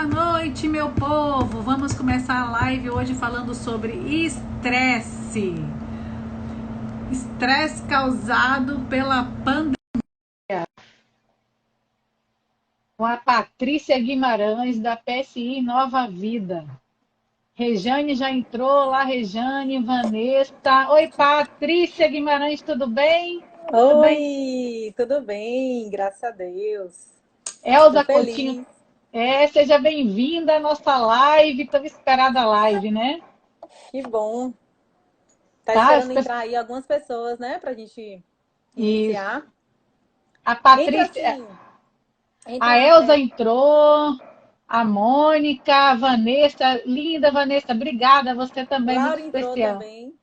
Boa noite, meu povo! Vamos começar a live hoje falando sobre estresse. Estresse causado pela pandemia. Com a Patrícia Guimarães, da PSI Nova Vida. Rejane já entrou. Olá, Rejane, Vanessa. Oi, Patrícia Guimarães, tudo bem? Tudo bem? Oi, tudo bem? Graças a Deus. Estou Elza Coutinho. feliz. Seja bem-vinda à nossa live. Tão esperada a live, né? Que bom. Tá Tá? esperando entrar aí algumas pessoas, né, pra gente Isso. iniciar. A Entra Patrícia, assim, a entra. Elza entrou, a Mônica, a Vanessa, linda Vanessa, obrigada, você também, muito Laura entrou especial. também.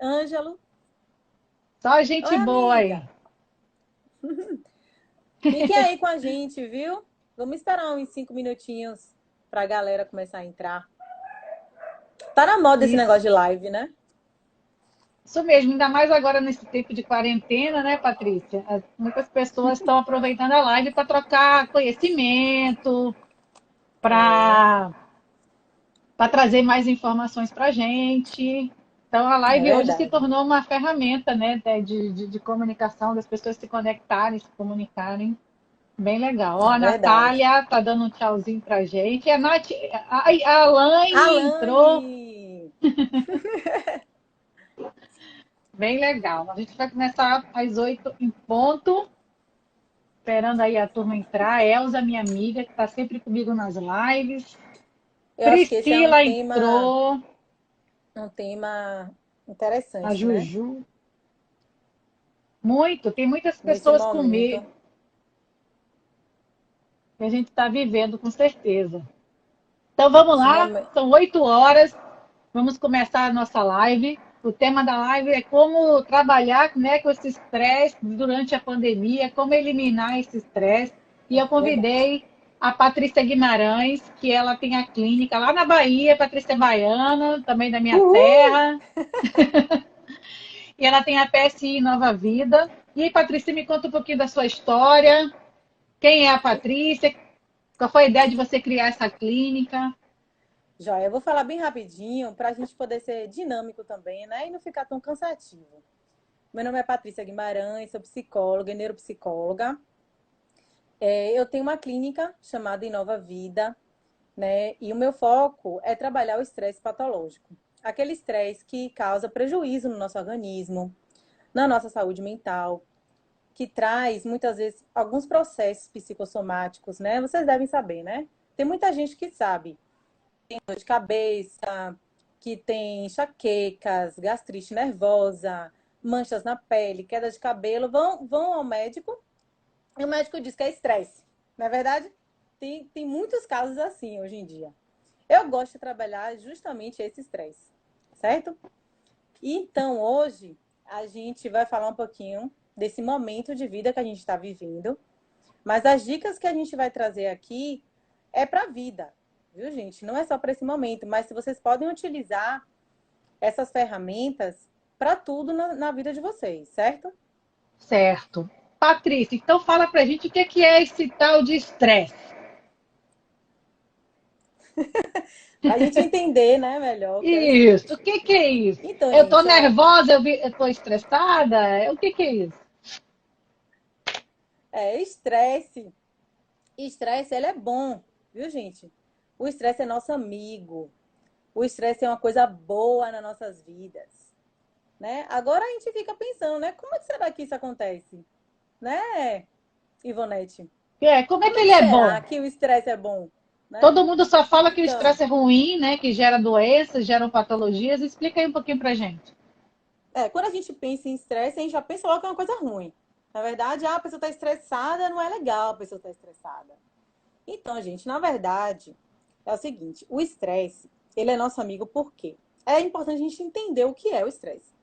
Ângelo. Só Oi, gente boa aí. amiga. Fiquem aí com a gente, viu? Vamos esperar uns 5 minutinhos pra galera começar a entrar. Tá na moda esse Isso, negócio de live, né? isso mesmo, ainda mais agora nesse tempo de quarentena, né, Patrícia? Muitas pessoas estão aproveitando a live para trocar conhecimento, É, para trazer mais informações para a gente. Então, a é live hoje se verdade. tornou uma ferramenta, né, de comunicação, das pessoas se conectarem, se comunicarem. Bem legal. Ó, É a verdade. Natália tá dando um tchauzinho pra gente. A, Nath, a Laine entrou. Alane! Bem legal. A gente vai começar às 8 em ponto. Esperando aí a turma entrar. A Elza, minha amiga, que está sempre comigo nas lives. Eu acho que esse é Priscila entrou. um tema A interessante, né? Juju. Muito. Tem muitas Nesse pessoas com momento. medo que a gente está vivendo, com certeza. Então vamos Esse lá. momento. São 8 horas. Vamos começar a nossa live. O tema da live é como trabalhar, né, com esse estresse durante a pandemia, como eliminar esse estresse. E eu Verdade. convidei a Patrícia Guimarães, que ela tem a clínica lá na Bahia, Patrícia é baiana, também da minha Uhul! terra, e ela tem a PSI Nova Vida. E aí, Patrícia, me conta um pouquinho da sua história. Quem é a Patrícia? Qual foi a ideia de você criar essa clínica? Joia, eu vou falar bem rapidinho para a gente poder ser dinâmico também, né? E não ficar tão cansativo. Meu nome é Patrícia Guimarães, sou psicóloga e neuropsicóloga. Eu tenho uma clínica chamada Inova Vida, né? E o meu foco é trabalhar o estresse patológico. Aquele estresse que causa prejuízo no nosso organismo, na nossa saúde mental, que traz muitas vezes alguns processos psicossomáticos, né? Vocês devem saber, né? Tem muita gente que sabe, tem dor de cabeça, que tem enxaquecas, gastrite nervosa, manchas na pele, queda de cabelo, vão ao médico e o médico diz que é estresse. Não é verdade? Tem muitos casos assim hoje em dia. Eu gosto de trabalhar justamente esse estresse, certo? Então, hoje, a gente vai falar um pouquinho desse momento de vida que a gente está vivendo, mas as dicas que a gente vai trazer aqui é para a vida, viu, gente? Não é só para esse momento, mas se vocês podem utilizar essas ferramentas para tudo na vida de vocês, certo? Certo. Patrícia, então fala pra gente o que é esse tal de estresse. Para a gente entender, né, melhor o que é o Isso, o estresse. que é isso? Então, Eu tô gente, nervosa, eu tô estressada? O que é isso? estresse. Estresse, ele é bom, viu, gente? O estresse é nosso amigo. O estresse é uma coisa boa nas nossas vidas, né? Agora a gente fica pensando, né? Como é que será que isso acontece? Né, Ivonete? Como é Como que é ele que é bom? será que o estresse é bom, né? Todo mundo só fala que o Então, estresse é ruim, né? Que gera doenças, gera patologias. Explica aí um pouquinho pra gente. quando a gente pensa em estresse, a gente já pensa logo que é uma coisa ruim. Na verdade, a pessoa está estressada, não é legal a pessoa estar estressada. Então, gente, na verdade, é o seguinte, o estresse, ele é nosso amigo por quê? É importante a gente entender o que é o estresse.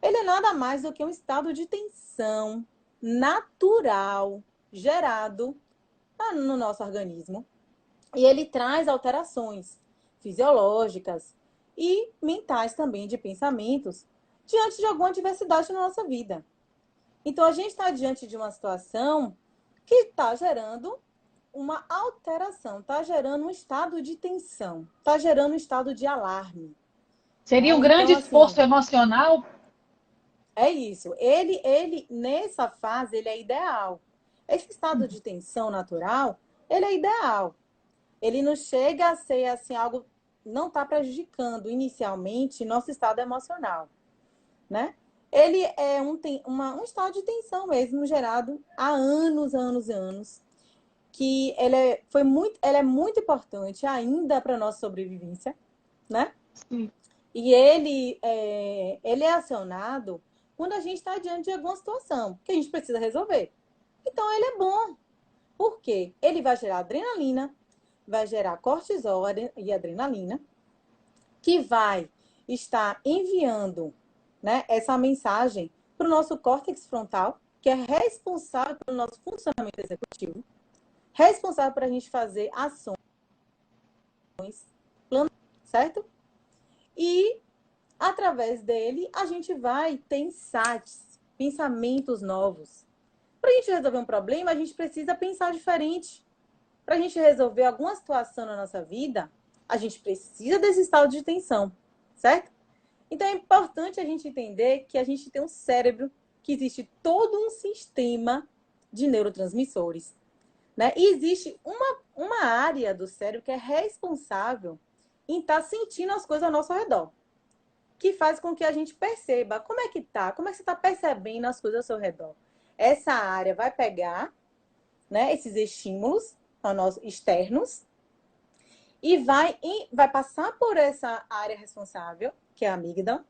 Ele é nada mais do que um estado de tensão natural gerado no nosso organismo. E ele traz alterações fisiológicas e mentais também de pensamentos diante de alguma adversidade na nossa vida. Então, a gente está diante de uma situação que está gerando uma alteração, está gerando um estado de tensão, está gerando um estado de alarme. Seria um grande Então, esforço assim, emocional. é isso. Nessa fase, ele é ideal. Esse estado de tensão natural, ele é ideal. Ele não chega a ser assim algo, não está prejudicando inicialmente nosso estado emocional, né? Ele é um estado de tensão mesmo gerado há anos, anos e anos, que ele é muito importante ainda para a nossa sobrevivência, né? Sim. E ele é acionado quando a gente está diante de alguma situação que a gente precisa resolver. Então, ele é bom. Por quê? Ele vai gerar adrenalina, vai gerar cortisol e adrenalina, que vai estar enviando, né, essa mensagem para o nosso córtex frontal, que é responsável pelo nosso funcionamento executivo, responsável para a gente fazer ações, certo? E, através dele, a gente vai ter insights, pensamentos novos. Para a gente resolver um problema, a gente precisa pensar diferente. Para a gente resolver alguma situação na nossa vida, a gente precisa desse estado de tensão, certo? Então é importante a gente entender que a gente tem um cérebro, que existe todo um sistema de neurotransmissores, né? E existe uma área do cérebro que é responsável em estar sentindo as coisas ao nosso redor, que faz com que a gente perceba como é que tá, como é que você está percebendo as coisas ao seu redor. Essa área vai pegar, né, esses estímulos externos e vai passar por essa área responsável, que é a amígdala,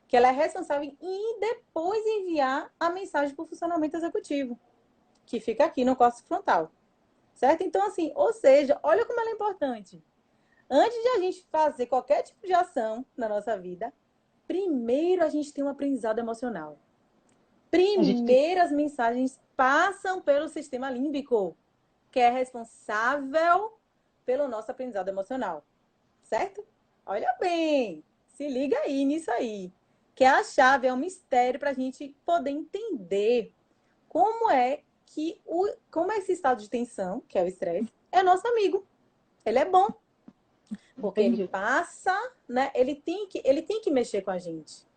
que ela é responsável em depois enviar a mensagem para o funcionamento executivo, que fica aqui no córtex frontal, certo? Então, assim, ou seja, olha como ela é importante. Antes de a gente fazer qualquer tipo de ação na nossa vida, primeiro a gente tem um aprendizado emocional. Primeiro as mensagens passam pelo sistema límbico, que é responsável pelo nosso aprendizado emocional, certo? Olha bem, se liga aí nisso aí, que a chave é um mistério para a gente poder entender como é esse estado de tensão, que é o estresse, é nosso amigo. Ele é bom, porque ele Entendi. passa, né? Ele tem que mexer com a gente.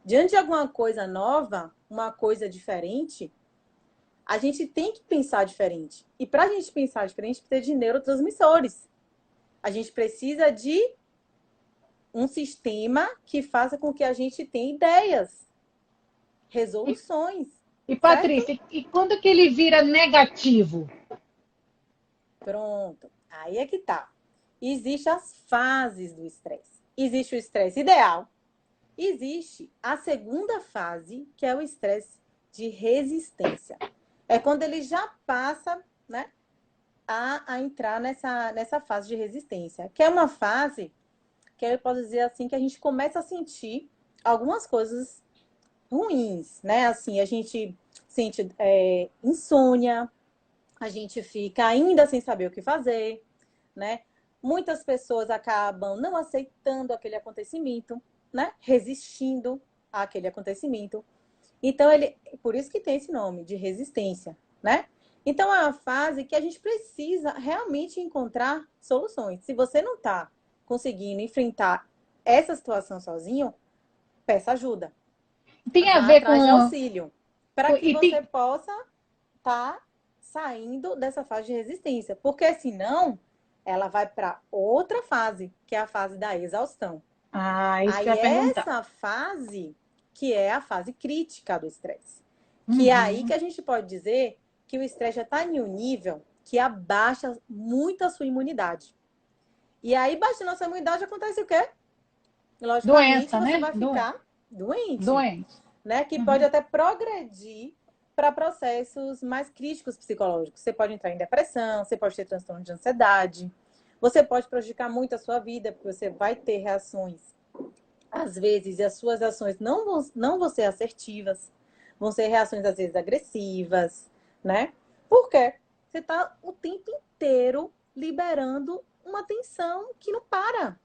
Diante de alguma coisa nova, uma coisa diferente, a gente tem que pensar diferente. E para a gente pensar diferente, precisa de neurotransmissores. A gente precisa de um sistema que faça com que a gente tenha ideias, E, resoluções, e certo? Patrícia, e quando que ele vira negativo? Pronto. Aí é que tá. Existem as fases do estresse. Existe o estresse ideal. Existe a segunda fase, que é o estresse de resistência. É quando ele já passa, né, a entrar nessa fase de resistência, que é uma fase que eu posso dizer assim, que a gente começa a sentir algumas coisas ruins, né? Assim, a gente sente insônia, a gente fica ainda sem saber o que fazer, né? Muitas pessoas acabam não aceitando aquele acontecimento, né? Resistindo àquele acontecimento. Então, por isso que tem esse nome de resistência, né? Então, é uma fase que a gente precisa realmente encontrar soluções. Se você não está conseguindo enfrentar essa situação sozinho, peça ajuda. Tem a Vá ver atrás de auxílio, para que e você tem, possa estar saindo dessa fase de resistência. Porque senão, ela vai para outra fase, que é a fase da exaustão. isso que eu Aí ia perguntar. essa fase que é a fase crítica do estresse. Que é aí que Uhum. a gente pode dizer que o estresse já está em um nível que abaixa muito a sua imunidade. E aí, baixando a sua imunidade, acontece o quê? Logicamente, Doença, você né? vai ficar doente, Doente. né? Que pode Uhum. até progredir para processos mais críticos psicológicos. Você pode entrar em depressão, você pode ter transtorno de ansiedade, você pode prejudicar muito a sua vida, porque você vai ter reações às vezes, as suas ações não vão ser assertivas, vão ser reações, às vezes, agressivas, né? Por quê? Você está o tempo inteiro liberando uma tensão que não para.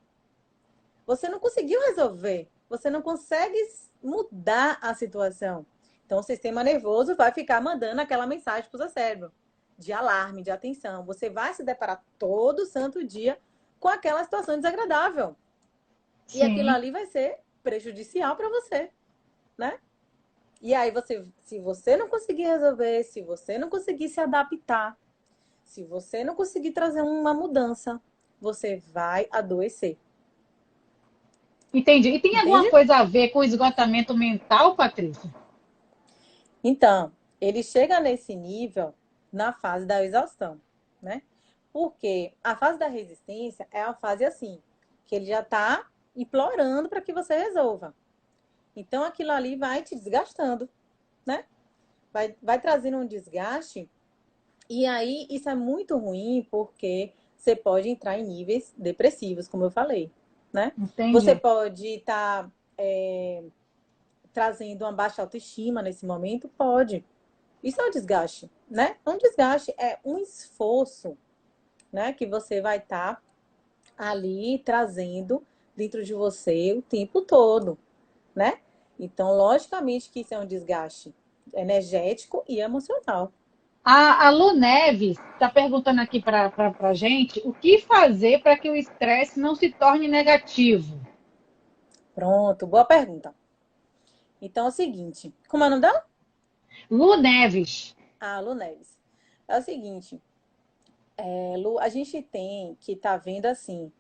Você não conseguiu resolver. Você não consegue mudar a situação. Então, o sistema nervoso vai ficar mandando aquela mensagem para o seu cérebro. de alarme, de atenção. Você vai se deparar todo santo dia com aquela situação desagradável. E aquilo Sim. ali vai ser prejudicial para você, né? E aí se você não conseguir resolver, se você não conseguir se adaptar, se você não conseguir trazer uma mudança, você vai adoecer. Entendi. E tem alguma Entende? coisa a ver com esgotamento mental, Patrícia? Então, ele chega nesse nível na fase da exaustão, né? Porque a fase da resistência é a fase assim, que ele já está implorando para que você resolva. Então, aquilo ali vai te desgastando, né? Vai trazendo um desgaste. E aí, isso é muito ruim, porque você pode entrar em níveis depressivos, como eu falei, né? Você Entendi. pode estar trazendo uma baixa autoestima nesse momento? Pode. Isso é um desgaste, né? Um desgaste é um esforço, né? Que você vai estar ali trazendo dentro de você o tempo todo, né? Então, logicamente que isso é um desgaste energético e emocional. A Lu Neves está perguntando aqui para a gente o que fazer para que o estresse não se torne negativo. Pronto, boa pergunta. Então é o seguinte, como é o nome dela? Lu Neves. Ah, Lu Neves. É o seguinte, Lu, a gente tem que estar vendo assim,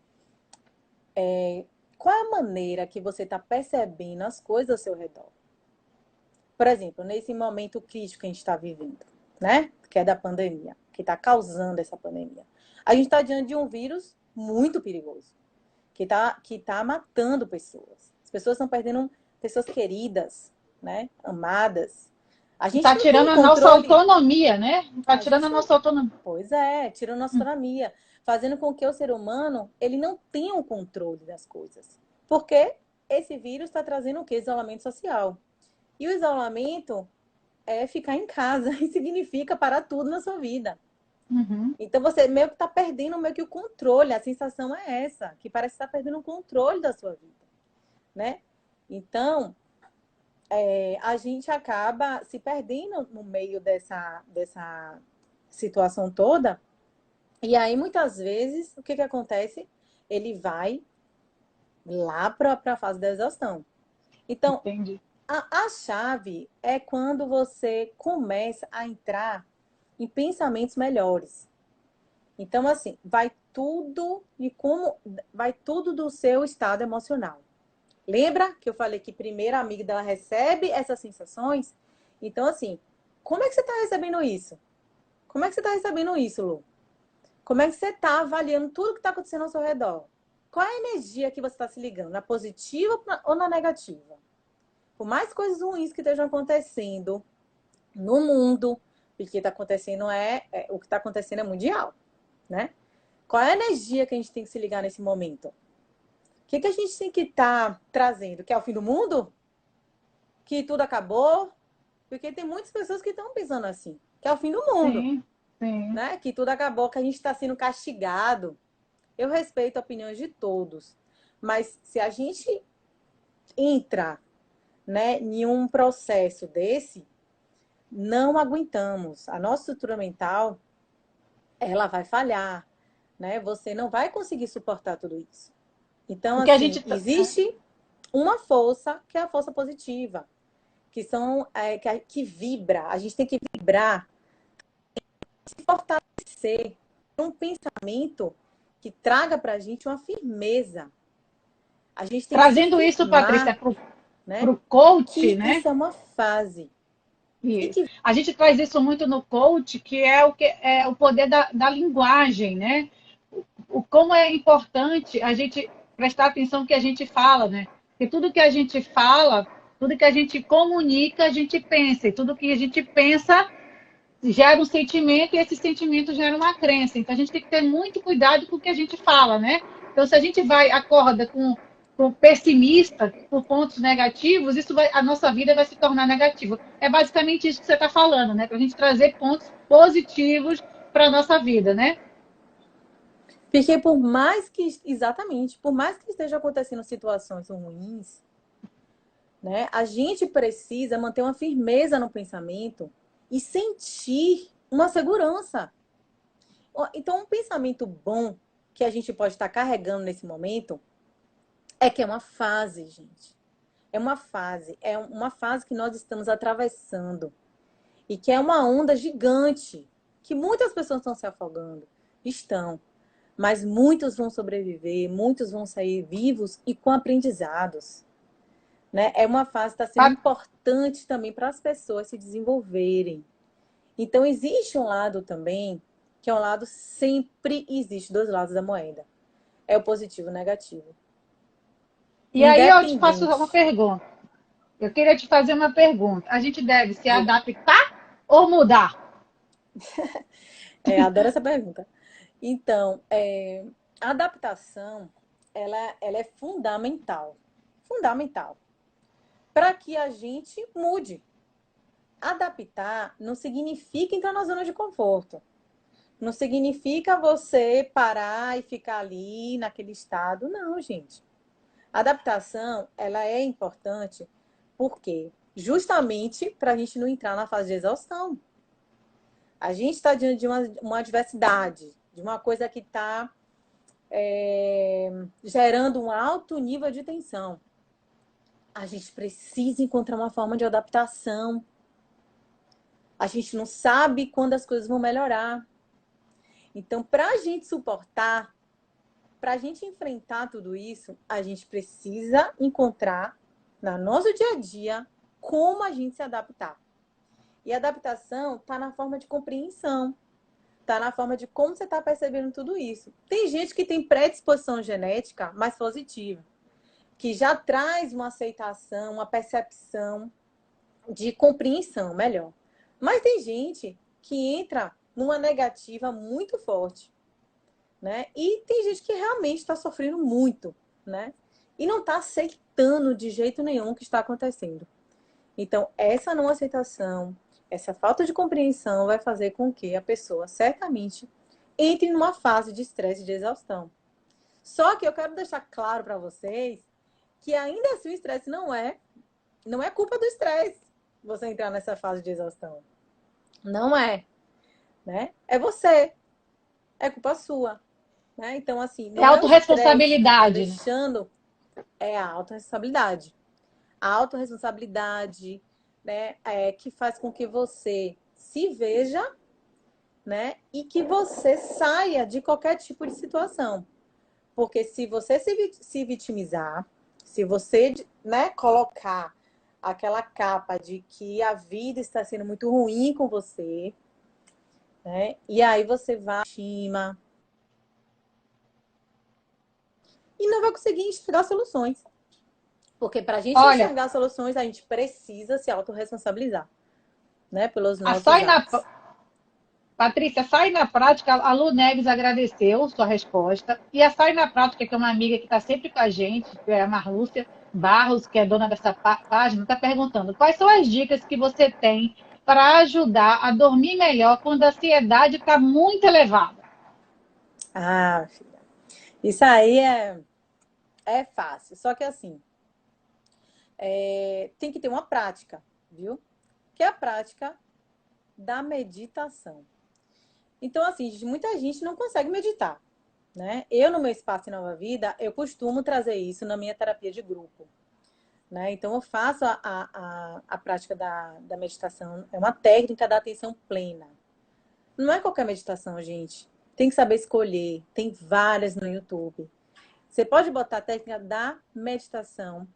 qual é a maneira que você está percebendo as coisas ao seu redor. Por exemplo, nesse momento crítico que a gente está vivendo, né? Que é da pandemia, que está causando essa pandemia. A gente está diante de um vírus muito perigoso, que tá matando pessoas. As pessoas estão perdendo pessoas queridas, né? Amadas. A gente Está não tem tirando a nossa controle. autonomia, né? Está A tirando a gente não. nossa autonomia. Pois é, tirando nossa autonomia, fazendo com que o ser humano ele não tenha o controle das coisas. Porque esse vírus está trazendo o quê? Isolamento social. E o isolamento é ficar em casa e significa parar tudo na sua vida. Uhum. Então você meio que está perdendo meio que o controle. A sensação é essa, que parece que está perdendo o controle da sua vida, né? Então a gente acaba se perdendo no meio dessa situação toda. E aí muitas vezes o que acontece? Ele vai lá para a fase da exaustão. Então Entendi. a chave é quando você começa a entrar em pensamentos melhores. Então, assim, vai tudo do seu estado emocional. Lembra que eu falei que primeiro a amígdala recebe essas sensações? Então, assim, como é que você está recebendo isso? Como é que você está recebendo isso, Lu? Como é que você está avaliando tudo que está acontecendo ao seu redor? Qual é a energia que você está se ligando? Na positiva ou na negativa? Por mais coisas ruins que estejam acontecendo no mundo, porque está acontecendo o que está acontecendo é mundial, né? Qual é a energia que a gente tem que se ligar nesse momento? O que a gente tem que estar trazendo? Que é o fim do mundo? Que tudo acabou? Porque tem muitas pessoas que estão pensando assim, que é o fim do mundo, Sim, sim. né? Que tudo acabou, que a gente está sendo castigado. Eu respeito opiniões de todos, mas se a gente entra, né, em um processo desse, não aguentamos. A nossa estrutura mental, ela vai falhar, né? Você não vai conseguir suportar tudo isso. Então, O que a assim, gente. existe uma força que é a força positiva, que são que vibra. A gente tem que vibrar, se fortalecer, um pensamento que traga para a gente uma firmeza. A gente tem que se Trazendo isso, Patrícia, firmar, para né? o coach, Que né? isso é uma fase. E E que a gente traz isso muito no coach, que é o poder da linguagem, né? Como é importante a gente prestar atenção no que a gente fala, né? Porque tudo que a gente fala, tudo que a gente comunica, a gente pensa. E tudo que a gente pensa gera um sentimento e esse sentimento gera uma crença. Então a gente tem que ter muito cuidado com o que a gente fala, né? Então se a gente acorda com pessimista por pontos negativos, a nossa vida vai se tornar negativa. É basicamente isso que você está falando, né? Para a gente trazer pontos positivos para a nossa vida, né? Porque por mais que, exatamente, por mais que esteja acontecendo situações ruins, né, a gente precisa manter uma firmeza no pensamento e sentir. uma segurança. Então, um pensamento bom que a gente pode estar carregando nesse momento é que é uma fase, gente. É uma fase que nós estamos atravessando e que é uma onda gigante, que muitas pessoas estão se afogando. Estão. Mas muitos vão sobreviver, muitos vão sair vivos e com aprendizados. Né? É uma fase que está sendo importante também para as pessoas se desenvolverem. Então, existe um lado também, que é um lado, sempre existe dois lados da moeda. É o positivo e o negativo. E aí eu te faço uma Independente. pergunta. Eu queria te fazer uma pergunta. A gente deve se adaptar ou mudar? Adoro essa pergunta. Então, a adaptação, ela é fundamental. Fundamental. Para que a gente mude. Adaptar não significa entrar na zona de conforto. Não significa você parar e ficar ali naquele estado. Não, gente. A adaptação, ela é importante porque justamente para a gente não entrar na fase de exaustão. A gente está diante de uma adversidade, de uma coisa que está gerando um alto nível de tensão. A gente precisa encontrar uma forma de adaptação. A gente não sabe quando as coisas vão melhorar. Então, para a gente suportar, para a gente enfrentar tudo isso, a gente precisa encontrar, no nosso dia a dia, como a gente se adaptar. E a adaptação está na forma de compreensão, está na forma de como você está percebendo tudo isso. Tem gente que tem predisposição genética mais positiva, que já traz uma aceitação, uma percepção de compreensão melhor. Mas tem gente que entra numa negativa muito forte, né? E tem gente que realmente está sofrendo muito, né? E não está aceitando de jeito nenhum o que está acontecendo. Então, essa não aceitação, essa falta de compreensão vai fazer com que a pessoa certamente entre numa fase de estresse e de exaustão. Só que eu quero deixar claro para vocês que ainda assim o estresse não é culpa do estresse você entrar nessa fase de exaustão. Não é, né? É você. É culpa sua, né? Então, assim, É não é o estresse que está autorresponsabilidade, né? deixando, é a autorresponsabilidade. A autorresponsabilidade, né, que faz com que você se veja, né, e que você saia de qualquer tipo de situação. Porque se você se vitimizar, se você, né, colocar aquela capa de que a vida está sendo muito ruim com você, né, e aí você vai estima e não vai conseguir enxergar soluções. Porque para a gente Olha, enxergar soluções, a gente precisa se autorresponsabilizar, né, pelos a nossos sai na, atos. Patrícia, sai na prática, a Lu Neves agradeceu sua resposta. E a sai na prática, que é uma amiga que está sempre com a gente, que é a Marlúcia Barros, que é dona dessa página, está perguntando quais são as dicas que você tem para ajudar a dormir melhor quando a ansiedade está muito elevada. Ah, filha, isso aí é fácil. Só que assim, tem que ter uma prática, viu? Que é a prática da meditação. Então, assim, muita gente não consegue meditar, né? Eu, no meu espaço em Nova Vida, eu costumo trazer isso na minha terapia de grupo, né? Então, eu faço a prática da meditação, é uma técnica da atenção plena. Não é qualquer meditação, gente. Tem que saber escolher, tem várias no YouTube. Você pode botar a técnica da meditação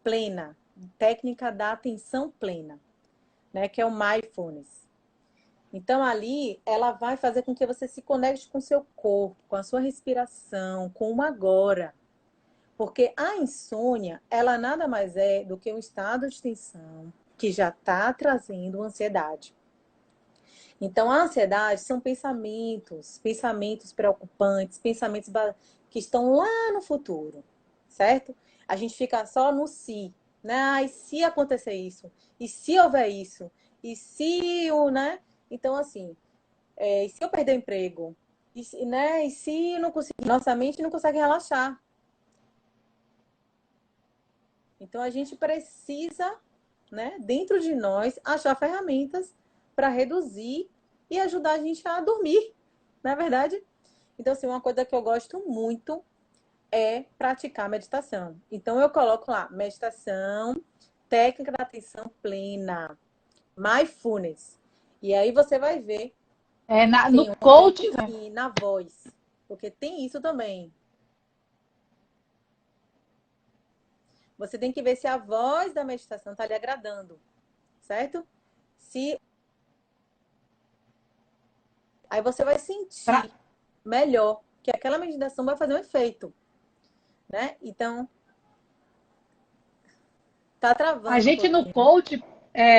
plena, técnica da atenção plena, né? Que é o mindfulness. Então, ali, ela vai fazer com que você se conecte com o seu corpo, com a sua respiração, com o agora. Porque a insônia, ela nada mais é do que um estado de tensão que já está trazendo ansiedade. Então, a ansiedade são pensamentos preocupantes, pensamentos que estão lá no futuro, certo? A gente fica só no si, né? Ah, e se acontecer isso? E se houver isso? E se o, né? Então, assim, e se eu perder o emprego? Né? E se eu não conseguir? Nossa mente não consegue relaxar. Então, a gente precisa, né, dentro de nós, achar ferramentas para reduzir e ajudar a gente a dormir, não é verdade? Então, assim, uma coisa que eu gosto muito é praticar meditação. Então, eu coloco lá, meditação, técnica da atenção plena, mindfulness. E aí você vai ver, No tem coach, momentos que na voz, porque tem isso também. Você tem que ver se a voz da meditação está lhe agradando, certo? Se Aí você vai sentir melhor que aquela meditação vai fazer um efeito, né? Então, tá a travando um gente no pouquinho. coach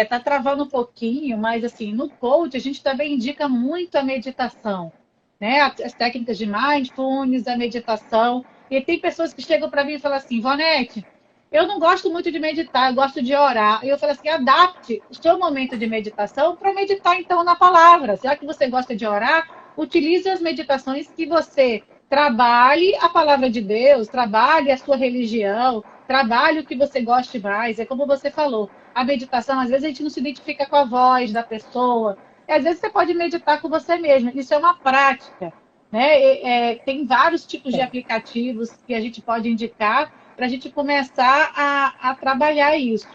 tá travando um pouquinho, mas assim, no coach a gente também indica muito a meditação, né? As técnicas de mindfulness, a meditação. E tem pessoas que chegam para mim e falam assim, Vonete, eu não gosto muito de meditar, eu gosto de orar. E eu falo assim, adapte o seu momento de meditação para meditar então na palavra. Já que você gosta de orar, utilize as meditações que você trabalhe a palavra de Deus, trabalhe a sua religião, trabalhe o que você goste mais. É como você falou, a meditação, às vezes a gente não se identifica com a voz da pessoa, e às vezes você pode meditar com você mesmo. Isso é uma prática, né? Tem vários tipos de É. aplicativos que a gente pode indicar para a gente começar a trabalhar isso.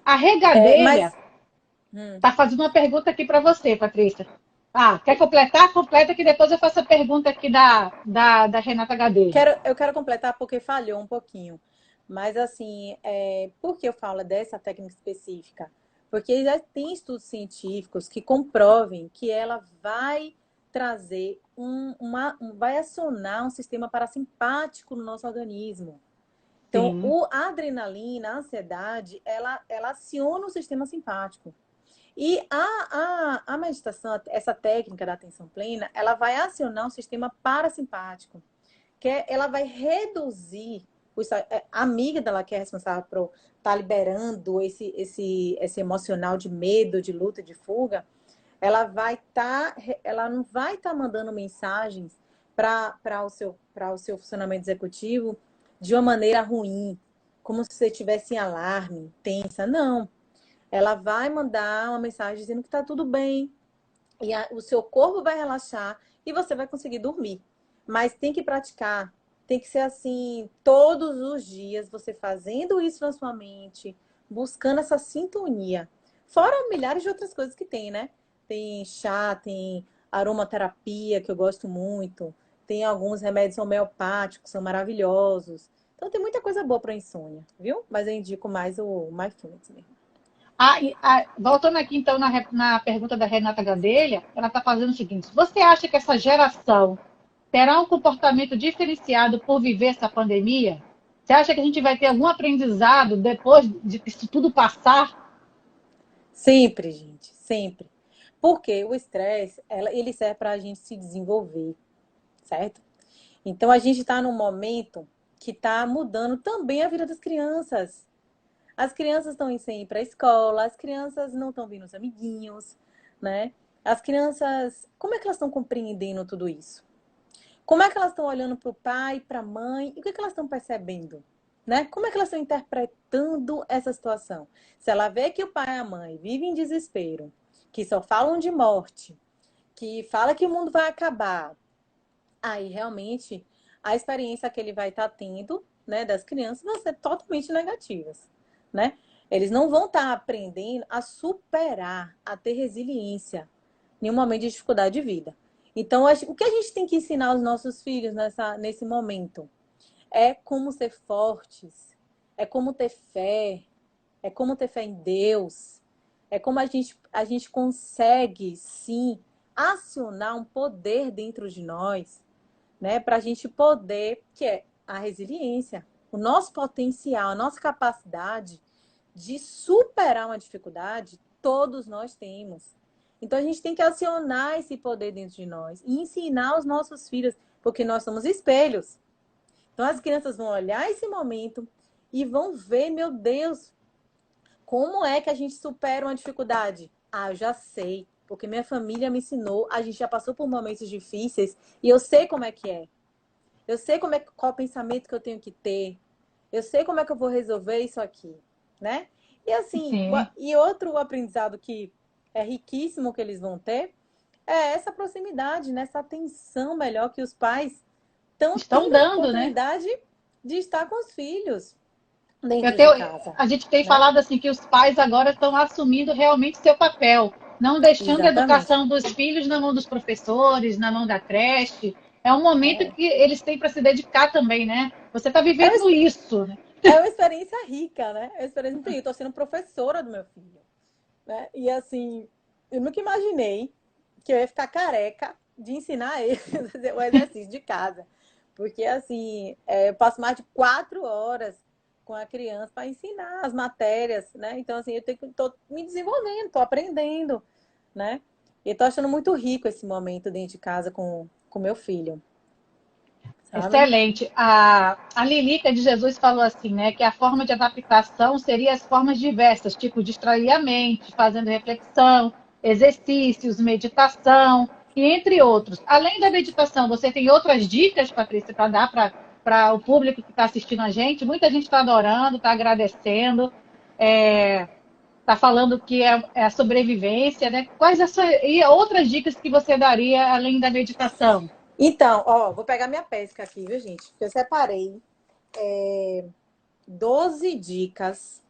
A regadelha Mas hum, está fazendo uma pergunta aqui para você, Patrícia. Ah, quer completar? Completa que depois eu faço a pergunta aqui da Renata Gadelha. eu quero completar porque falhou um pouquinho. Mas assim, por que eu falo dessa técnica específica? Porque já tem estudos científicos que comprovem que ela vai trazer vai acionar um sistema parasimpático no nosso organismo. Então, Sim, a adrenalina, a ansiedade, ela aciona o sistema simpático. E a meditação, essa técnica da atenção plena, ela vai acionar o sistema parasimpático, ela vai reduzir a amígdala, que é responsável por estar liberando esse emocional de medo, de luta, de fuga, ela não vai estar mandando mensagens para o seu funcionamento executivo de uma maneira ruim, como se você tivesse em alarme, tensa. Não. Ela vai mandar uma mensagem dizendo que está tudo bem, e o seu corpo vai relaxar e você vai conseguir dormir. Mas tem que praticar, tem que ser assim, todos os dias, você fazendo isso na sua mente, buscando essa sintonia. Fora milhares de outras coisas que tem, né? Tem chá, tem aromaterapia, que eu gosto muito, tem alguns remédios homeopáticos, são maravilhosos. Então tem muita coisa boa para insônia, viu? Mas eu indico mais o Mindfulness mesmo. Voltando aqui, então, na pergunta da Renata Gadelha, ela está fazendo o seguinte: você acha que essa geração terá um comportamento diferenciado por viver essa pandemia? Você acha que a gente vai ter algum aprendizado depois de isso tudo passar? Sempre, gente, sempre. Porque o estresse, ele serve para a gente se desenvolver, certo? Então a gente está num momento que está mudando também a vida das crianças. As crianças estão sem ir para a escola, as crianças não estão vendo os amiguinhos, né? As crianças, como é que elas estão compreendendo tudo isso? Como é que elas estão olhando para o pai, para a mãe? E o que é que elas estão percebendo? Né? Como é que elas estão interpretando essa situação? Se ela vê que o pai e a mãe vivem em desespero, que só falam de morte, que fala que o mundo vai acabar, aí realmente a experiência que ele vai estar tendo, né, das crianças vai ser totalmente negativas, né? Eles não vão estar aprendendo a superar, a ter resiliência em um momento de dificuldade de vida. Então, o que a gente tem que ensinar aos nossos filhos nesse momento é como ser fortes, é como ter fé, é como ter fé em Deus, é como a gente consegue, sim, acionar um poder dentro de nós, né, para a gente poder, que é a resiliência, o nosso potencial, a nossa capacidade de superar uma dificuldade, todos nós temos. Então a gente tem que acionar esse poder dentro de nós e ensinar os nossos filhos, porque nós somos espelhos. Então as crianças vão olhar esse momento e vão ver, meu Deus, como é que a gente supera uma dificuldade? Ah, eu já sei, porque minha família me ensinou, a gente já passou por momentos difíceis e eu sei como é que é. Eu sei qual pensamento que eu tenho que ter. Eu sei como é que eu vou resolver isso aqui, né? E assim, Sim. e outro aprendizado que é riquíssimo que eles vão ter é essa proximidade, né? Essa atenção melhor que os pais estão Estão tendo a dando, né? oportunidade de estar com os filhos Eu dentro de tenho, casa, a gente tem né? falado assim que os pais agora estão assumindo realmente seu papel, não deixando a Exatamente. educação dos filhos na mão dos professores, na mão da creche. É um momento É, que eles têm para se dedicar também, né? Você está é uma, vivendo isso, né? é uma experiência rica, né? É uma experiência muito rica. Eu tô sendo professora do meu filho, né? E assim, eu nunca imaginei que eu ia ficar careca de ensinar ele a fazer o exercício de casa. Porque, assim, eu passo mais de 4 horas com a criança para ensinar as matérias, né? Então, assim, tô me desenvolvendo, tô aprendendo, né? E tô achando muito rico esse momento dentro de casa com meu filho, sabe? Excelente. A Lilica de Jesus falou assim, né, que a forma de adaptação seria as formas diversas, tipo distrair a mente, fazendo reflexão, exercícios, meditação e entre outros. Além da meditação, você tem outras dicas, Patrícia, para dar para o público que está assistindo a gente? Muita gente está adorando, está agradecendo, está falando que é a sobrevivência, né? Quais e outras dicas que você daria além da meditação? Então, ó, vou pegar minha pesca aqui, viu, gente? Eu separei 12 dicas,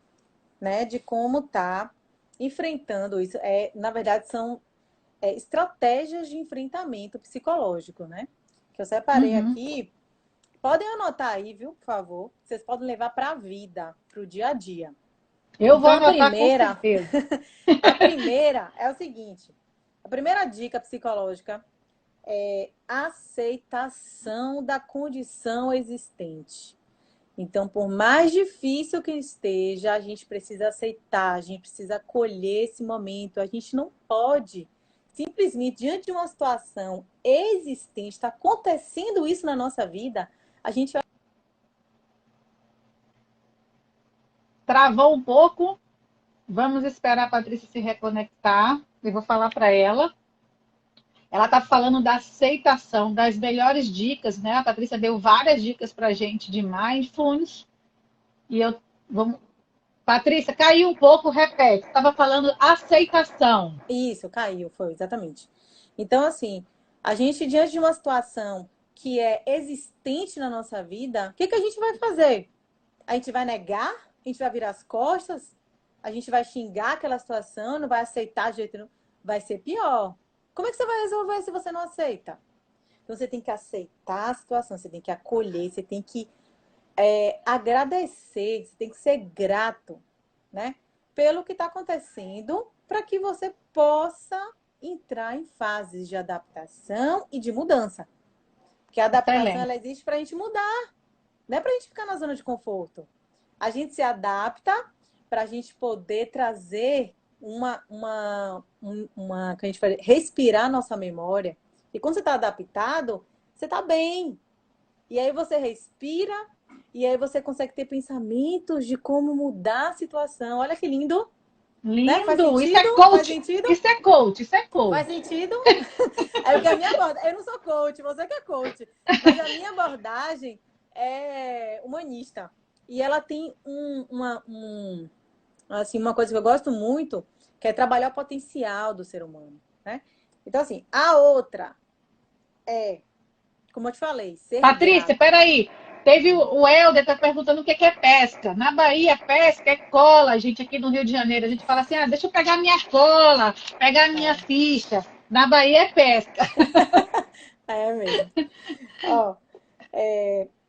né, de como tá enfrentando isso. Na verdade, são estratégias de enfrentamento psicológico, né? Que eu separei Uhum. aqui. Podem anotar aí, viu, por favor? Vocês podem levar para a vida, para o dia a dia. Eu vou Então, anotar com certeza. a primeira é o seguinte: a primeira dica psicológica é aceitação da condição existente. Então, por mais difícil que esteja, a gente precisa aceitar, a gente precisa acolher esse momento. A gente não pode simplesmente, diante de uma situação existente, está acontecendo isso na nossa vida, a gente vai. Travou um pouco. Vamos esperar a Patrícia se reconectar. Eu vou falar para ela. Ela está falando da aceitação, das melhores dicas, né? A Patrícia deu várias dicas para a gente de mindfulness. E eu vamos. Patrícia, caiu um pouco, repete. Estava falando aceitação. Isso, caiu, foi, exatamente. Então, assim, a gente, diante de uma situação que é existente na nossa vida, o que que a gente vai fazer? A gente vai negar? A gente vai virar as costas? A gente vai xingar aquela situação? Não vai aceitar de jeito nenhum? Vai ser pior. Como é que você vai resolver se você não aceita? Então, você tem que aceitar a situação, você tem que acolher, você tem que agradecer, você tem que ser grato, né? Pelo que está acontecendo, para que você possa entrar em fases de adaptação e de mudança. Porque a adaptação ela Excelente. existe para a gente mudar, não é para a gente ficar na zona de conforto. A gente se adapta para a gente poder trazer que a gente vai respirar nossa memória. E quando você está adaptado, você está bem. E aí você respira e aí você consegue ter pensamentos de como mudar a situação. Olha que lindo, né? Faz Lindo! Isso sentido? é Faz coach! sentido? Isso é coach! Isso é Faz coach! sentido? É porque a minha abordagem, eu não sou coach, você que é coach, mas a minha abordagem é humanista. E ela tem assim, uma coisa que eu gosto muito, que é trabalhar o potencial do ser humano, né? Então, assim, a outra é, como eu te falei, ser Patrícia, grato. peraí. Teve o Helder tá perguntando o que é pesca. Na Bahia, pesca é cola. A gente aqui no Rio de Janeiro, a gente fala assim: ah, deixa eu pegar minha cola, pegar minha É, ficha. Na Bahia é pesca. é mesmo. Ó,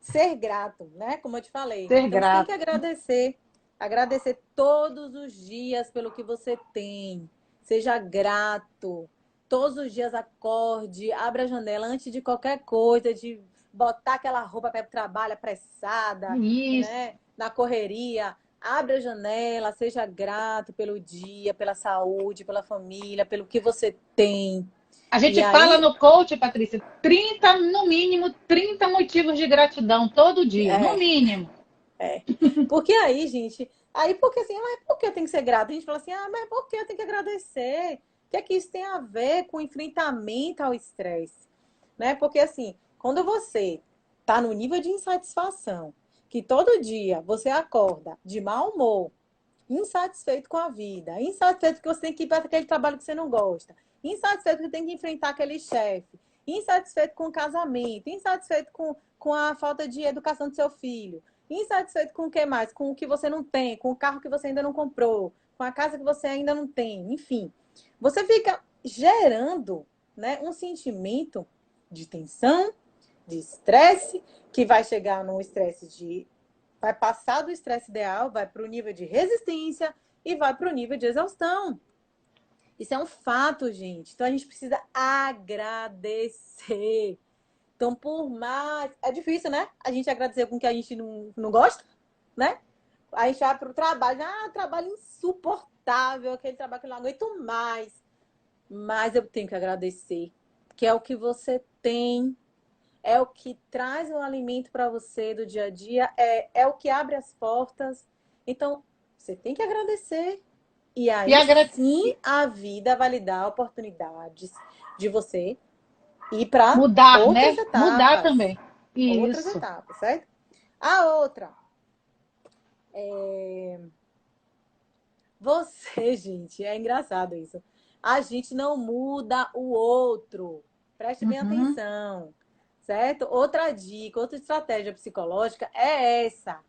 ser grato, né? Como eu te falei. Ser Então, você tem que grato. agradecer todos os dias pelo que você tem. Seja grato. Todos os dias acorde, abra a janela antes de qualquer coisa, de botar aquela roupa para ir pro trabalho apressada, Isso. né? Na correria. Abre a janela, seja grato pelo dia, pela saúde, pela família, pelo que você tem. A E gente fala aí, no coach, Patrícia, 30 no mínimo, 30 motivos de gratidão todo dia, no é, mínimo. É. Porque aí, gente, aí porque assim, mas por que eu tenho que ser grata? A gente fala assim, mas por que eu tenho que agradecer? O que é que isso tem a ver com o enfrentamento ao estresse? Né? Porque assim, quando você tá no nível de insatisfação, que todo dia você acorda de mau humor, insatisfeito com a vida, insatisfeito porque você tem que ir para aquele trabalho que você não gosta, insatisfeito porque tem que enfrentar aquele chefe, insatisfeito com o casamento, insatisfeito com a falta de educação do seu filho, insatisfeito com o que mais? Com o que você não tem, com o carro que você ainda não comprou, com a casa que você ainda não tem, enfim. Você fica gerando, né, um sentimento de tensão, de estresse, que vai chegar num estresse de... vai passar do estresse ideal, vai para o nível de resistência e vai para o nível de exaustão. Isso é um fato, gente. Então a gente precisa agradecer. Então, por mais... é difícil, né? A gente agradecer com o que a gente não gosta, né? A gente vai para o trabalho, trabalho insuportável, aquele trabalho que eu não aguento mais. Mas eu tenho que agradecer, que é o que você tem, é o que traz o alimento para você do dia a dia, é o que abre as portas. Então, você tem que agradecer. E aí sim a vida vai lhe dar oportunidades de você ir para mudar, outras né? Mudar etapas. também. Outras Isso. etapas, certo? A outra. Você, gente, é engraçado isso. A gente não muda o outro. Preste bem Uhum. atenção, certo? Outra dica, outra estratégia psicológica é essa.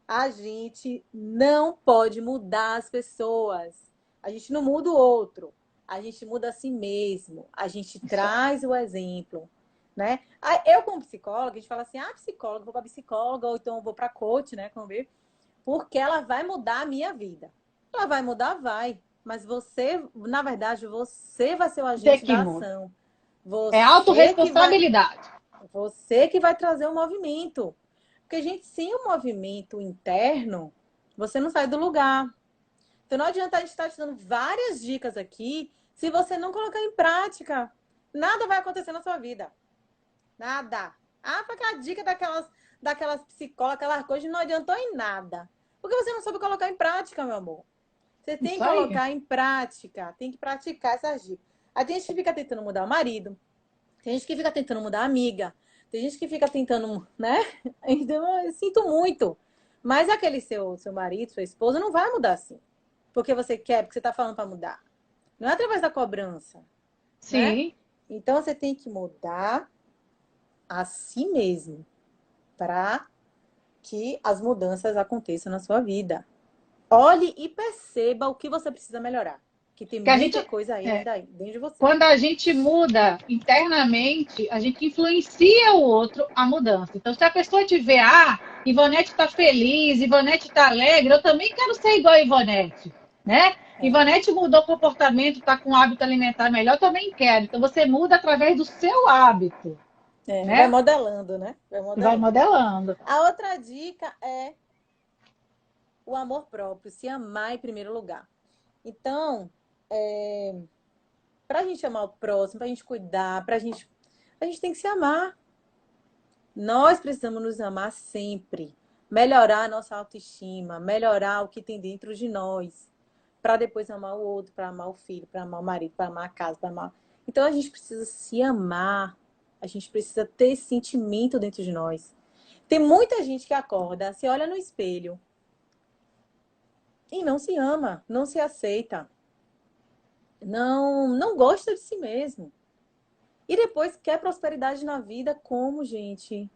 A gente não pode mudar as pessoas. A gente não muda o outro. A gente muda a si mesmo. A gente traz o exemplo, né? Eu, como psicóloga, a gente fala assim, psicóloga, vou para psicóloga, ou então vou para coach, né? Como ver, porque ela vai mudar a minha vida. Ela vai mudar, vai. Mas você, na verdade, você vai ser o agente da ação. É Você que vai, autorresponsabilidade. você que vai trazer o movimento. Porque, gente, sem o movimento interno, você não sai do lugar. Então, não adianta a gente estar te dando várias dicas aqui se você não colocar em prática. Nada vai acontecer na sua vida. Nada. Foi aquela dica daquelas psicólogas, aquelas coisas, não adiantou em nada. Porque você não soube colocar em prática, meu amor. Você tem Isso que aí. colocar em prática, tem que praticar essas dicas. A gente que fica tentando mudar o marido, tem gente que fica tentando mudar a amiga, tem gente que fica tentando, né? Então, eu sinto muito. Mas aquele seu marido, sua esposa, não vai mudar assim. Porque você quer, porque você está falando para mudar. Não é através da cobrança, né? Sim. Então, você tem que mudar a si mesmo para que as mudanças aconteçam na sua vida. Olhe e perceba o que você precisa melhorar. Que tem Que a muita gente, coisa aí é, ainda aí, dentro de você. quando a gente muda internamente, a gente influencia o outro a mudança. Então, se a pessoa te vê, Ivonete está feliz, Ivonete está alegre, eu também quero ser igual a Ivonete, né? Ivonete mudou o comportamento, está com um hábito alimentar melhor, eu também quero. Então, você muda através do seu hábito, Vai né? modelando, né? Vai E vai modelando. modelando. A outra dica é o amor próprio, se amar em primeiro lugar. Então, para a gente amar o próximo, para a gente cuidar, a gente tem que se amar. Nós precisamos nos amar sempre. Melhorar a nossa autoestima, melhorar o que tem dentro de nós. Para depois amar o outro, para amar o filho, para amar o marido, para amar a casa, para amar. Então a gente precisa se amar. A gente precisa ter esse sentimento dentro de nós. Tem muita gente que acorda, se olha no espelho e não se ama, não se aceita, não gosta de si mesmo. E depois quer prosperidade na vida como, gente?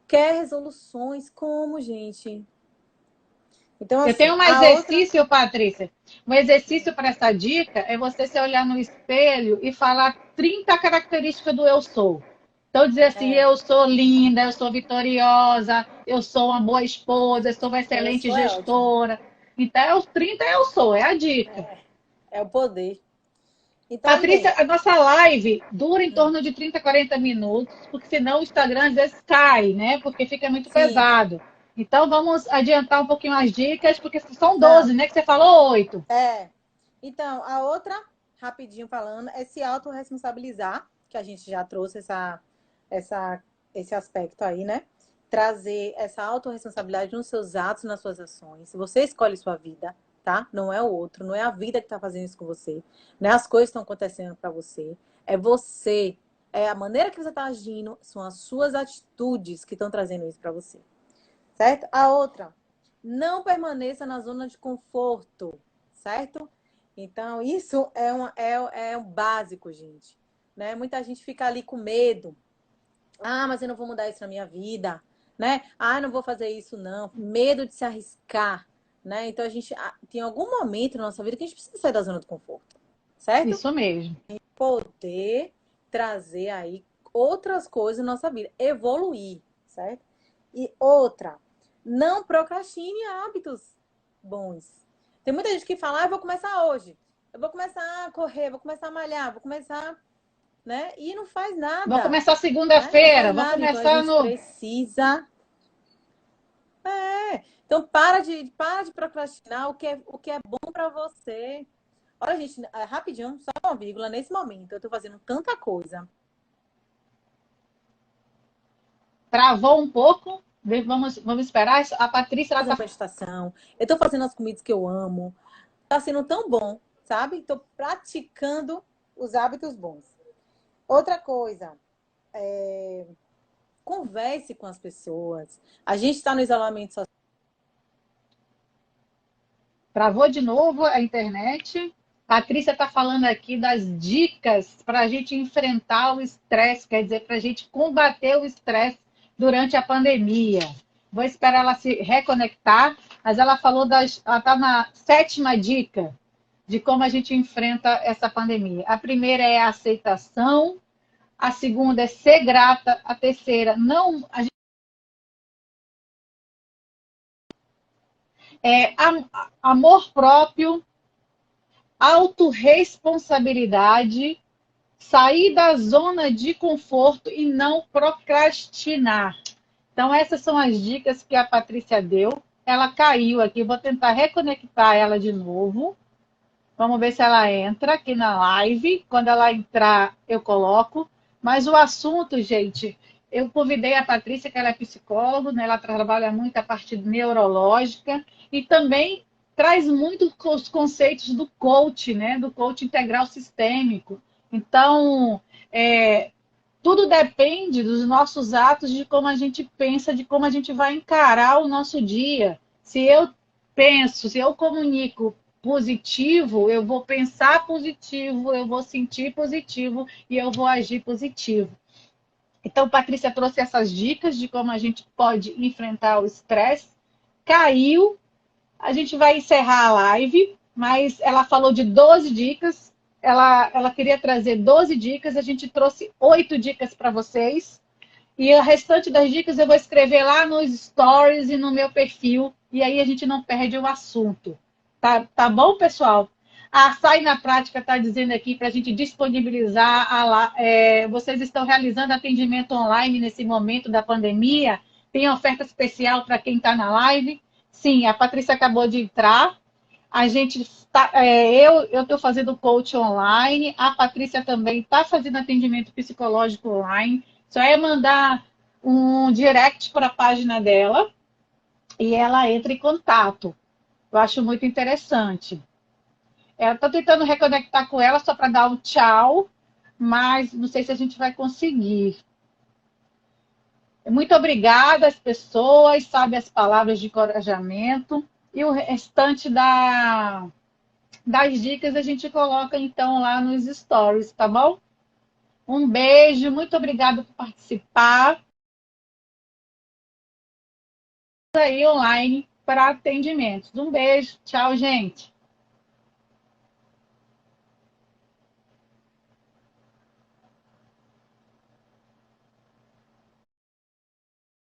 Quer resoluções como, gente? Então, Eu tenho assim, um a outra... exercício, Patrícia. Um exercício para essa dica é você se olhar no espelho e falar 30 características do eu sou. Então, dizer assim: eu sou linda, eu sou vitoriosa, eu sou uma boa esposa, eu sou uma Eu excelente sou é ótimo. gestora. Então, é os 30 eu sou, é a dica. É o poder. Então, Patrícia, gente... a nossa live dura em torno de 30, 40 minutos, porque senão o Instagram às vezes cai, né? Porque fica muito Sim. pesado. Então vamos adiantar um pouquinho as dicas, porque são Não. 12, né? Que você falou 8. Então, a outra, rapidinho falando, é se autorresponsabilizar, que a gente já trouxe esse aspecto aí, né? Trazer essa autorresponsabilidade nos seus atos, nas suas ações. Você escolhe sua vida, tá? Não é o outro, não é a vida que tá fazendo isso com você. Não é as coisas que estão acontecendo para você. É você. É a maneira que você tá agindo, são as suas atitudes que estão trazendo isso para você. Certo? A outra, não permaneça na zona de conforto, certo? Então, isso é um básico, gente. Né? Muita gente fica ali com medo. Ah, mas eu não vou mudar isso na minha vida, né? Ah, não vou fazer isso, não. Medo de se arriscar, né? Então, a gente tem algum momento na nossa vida que a gente precisa sair da zona do conforto, certo? Isso mesmo. Poder trazer aí outras coisas na nossa vida, evoluir, certo? E outra, não procrastine hábitos bons. Tem muita gente que fala, ah, eu vou começar hoje, eu vou começar a correr, vou começar a malhar, vou começar, né? E não faz Vou nada, começar né? Não segunda-feira, faz vou nada. Então a começar gente no. precisa. Então para de procrastinar o que é bom para você. Olha, gente, rapidinho, só uma vírgula. Nesse momento, eu tô fazendo tanta coisa. Travou um pouco. Vamos esperar. A Patrícia, ela Fazendo está. meditação, eu tô fazendo as comidas que eu amo. Tá sendo tão bom, sabe? Tô praticando os hábitos bons. Outra coisa, converse com as pessoas. A gente está no isolamento social. Travou de novo a internet. Patrícia está falando aqui das dicas para a gente enfrentar o estresse, quer dizer, para a gente combater o estresse durante a pandemia. Vou esperar ela se reconectar, mas ela falou ela está na sétima dica de como a gente enfrenta essa pandemia. A primeira é a aceitação, a segunda é ser grata, a terceira, não, é amor próprio, autorresponsabilidade, sair da zona de conforto e não procrastinar. Então, essas são as dicas que a Patrícia deu. Ela caiu aqui, vou tentar reconectar ela de novo. Vamos ver se ela entra aqui na live. Quando ela entrar, eu coloco. Mas o assunto, gente, eu convidei a Patrícia, que ela é psicóloga, né? Ela trabalha muito a parte neurológica e também traz muito os conceitos do coach, né? Do coach integral sistêmico. Então, tudo depende dos nossos atos, de como a gente pensa, de como a gente vai encarar o nosso dia. Se eu penso, se eu comunico positivo, eu vou pensar positivo, eu vou sentir positivo e eu vou agir positivo. Então, Patrícia trouxe essas dicas de como a gente pode enfrentar o estresse. Caiu, a gente vai encerrar a live, mas ela falou de 12 dicas. Ela queria trazer 12 dicas, a gente trouxe 8 dicas para vocês. E o restante das dicas eu vou escrever lá nos stories e no meu perfil. E aí a gente não perde o assunto. Tá bom, pessoal? A Sai na Prática está dizendo aqui para a gente disponibilizar. Vocês estão realizando atendimento online nesse momento da pandemia? Tem oferta especial para quem está na live? Sim, a Patrícia acabou de entrar. A gente eu estou fazendo coach online, a Patrícia também está fazendo atendimento psicológico online. Só é mandar um direct para a página dela e ela entra em contato. Eu acho muito interessante. Eu estou tentando reconectar com ela só para dar um tchau, mas não sei se a gente vai conseguir. Muito obrigada às pessoas, sabe, as palavras de encorajamento. E o restante das dicas a gente coloca então lá nos stories, tá bom? Um beijo, muito obrigada por participar. Aí online para atendimentos. Um beijo, tchau, gente.